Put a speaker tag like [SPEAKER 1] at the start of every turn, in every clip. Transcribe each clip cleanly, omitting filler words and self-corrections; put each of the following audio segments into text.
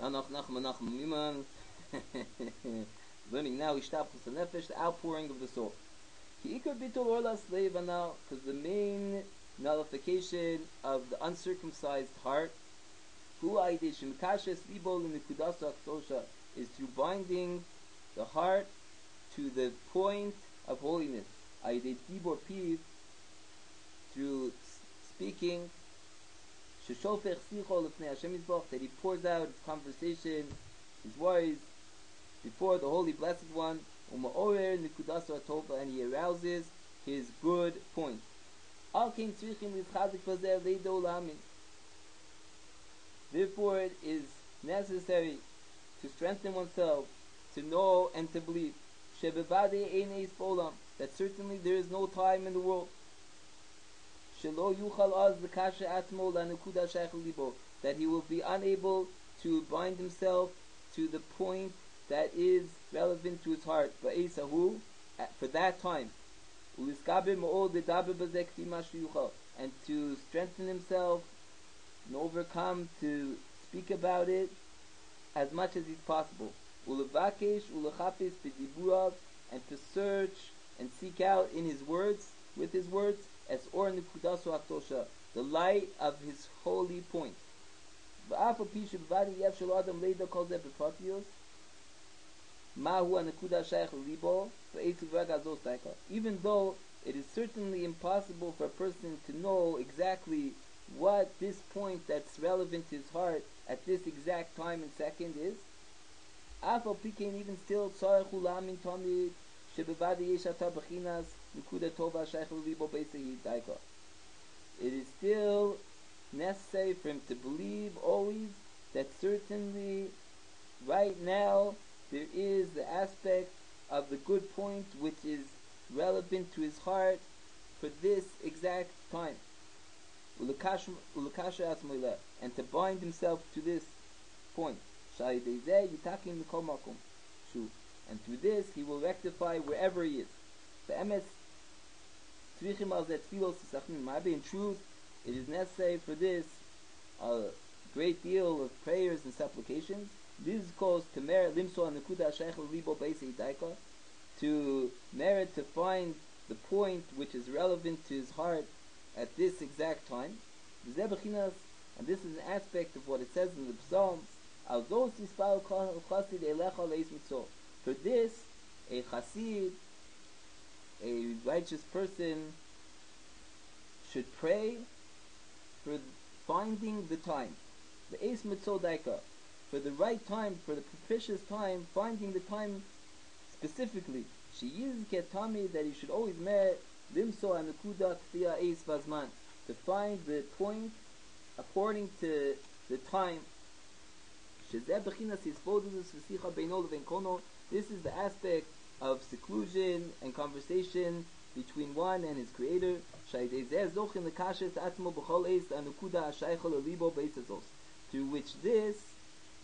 [SPEAKER 1] Nanach, Nachma, Nachman, learning now השתפכות הנפש, the outpouring of the soul. Because the main nullification of the uncircumcised heart is through binding the heart to the point of holiness. Through speaking, that he pours out conversation, his worries, before the Holy Blessed One, and he arouses his good point. Therefore it is necessary to strengthen oneself, to know and to believe that certainly there is no time in the world that he will be unable to bind himself to the point that is relevant to his heart for that time, and to strengthen himself and overcome to speak about it as much as is possible, and to search and seek out in his words, with his words, as or the light of his holy point. Even though it is certainly impossible for a person to know exactly what this point that's relevant to his heart at this exact time and second is, even still it is still necessary for him to believe always that certainly right now there is the aspect of the good point which is relevant to his heart for this exact time, and to bind himself to this point, and through this he will rectify wherever he is. In truth, it is necessary for this a great deal of prayers and supplications. This is called to merit to merit to find the point which is relevant to his heart at this exact time. And this is an aspect of what it says in the Psalms. For this, a chassid, a righteous person, should pray for finding the time, the eis mitzodaika, for the right time, for the propitious time, finding the time specifically. She is ketami, that he should always merit limso nekuda kfia eis lezman, to find the point according to the time. This is the aspect of seclusion and conversation between one and his creator, through which this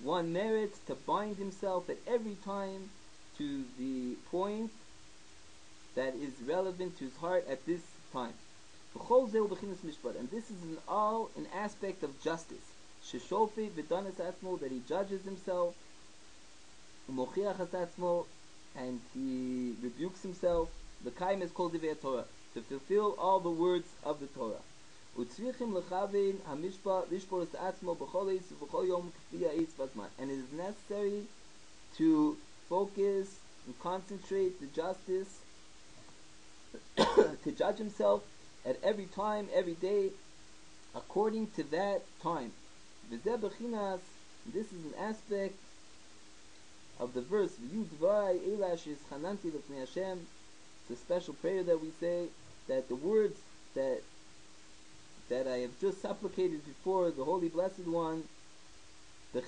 [SPEAKER 1] one merits to bind himself at every time to the point that is relevant to his heart at this time. And this is an aspect of justice, that he judges himself, and he rebukes himself, the kaim is called the Torah, to fulfill all the words of the Torah. And it is necessary to focus and concentrate the justice to judge himself at every time, every day, according to that time. This is an aspect of the verse. It's a special prayer that we say, that the words that I have just supplicated before the Holy Blessed One, the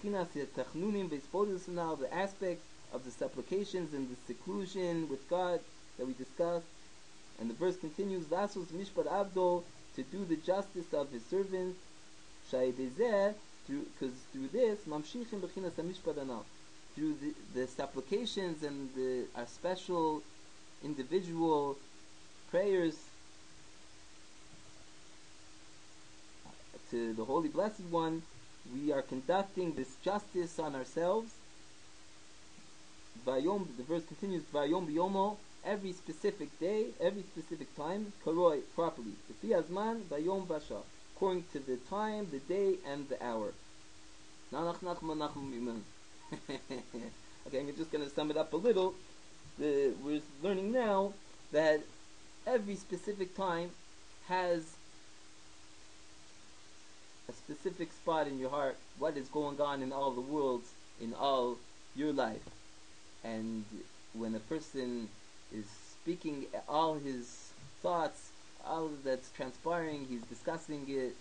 [SPEAKER 1] aspect of the supplications and the seclusion with God that we discussed. And the verse continues, Vasos mishpat avdo, to do the justice of his servant, because through this, mamshichim b'chinas hamishpat anal, through the supplications and our special individual prayers to the Holy Blessed One, we are conducting this justice on ourselves. Vayom, the verse continues, Vayom biyomo, every specific day, every specific time, karoi, properly. Lefi hazman, vayom vasha, according to the time, the day, and the hour. Nanach, Nachma, Nachman. Okay, I'm just going to sum it up a little. We're learning now that every specific time has a specific spot in your heart, what is going on in all the worlds, in all your life. And when a person is speaking all his thoughts, all that's transpiring, he's discussing it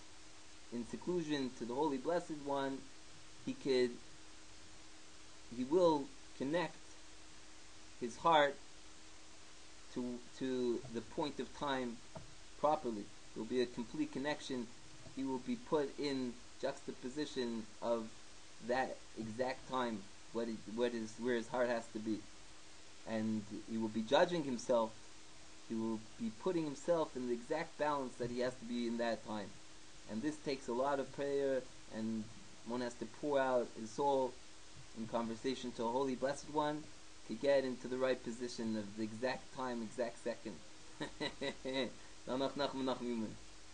[SPEAKER 1] in seclusion to the Holy Blessed One, he will connect his heart to the point of time properly. There will be a complete connection. He will be put in juxtaposition of that exact time, where his heart has to be. And he will be judging himself. He will be putting himself in the exact balance that he has to be in that time. And this takes a lot of prayer, and one has to pour out his soul in conversation to a Holy Blessed One to get into the right position of the exact time, exact second. Nanach, Nachman, Nachman.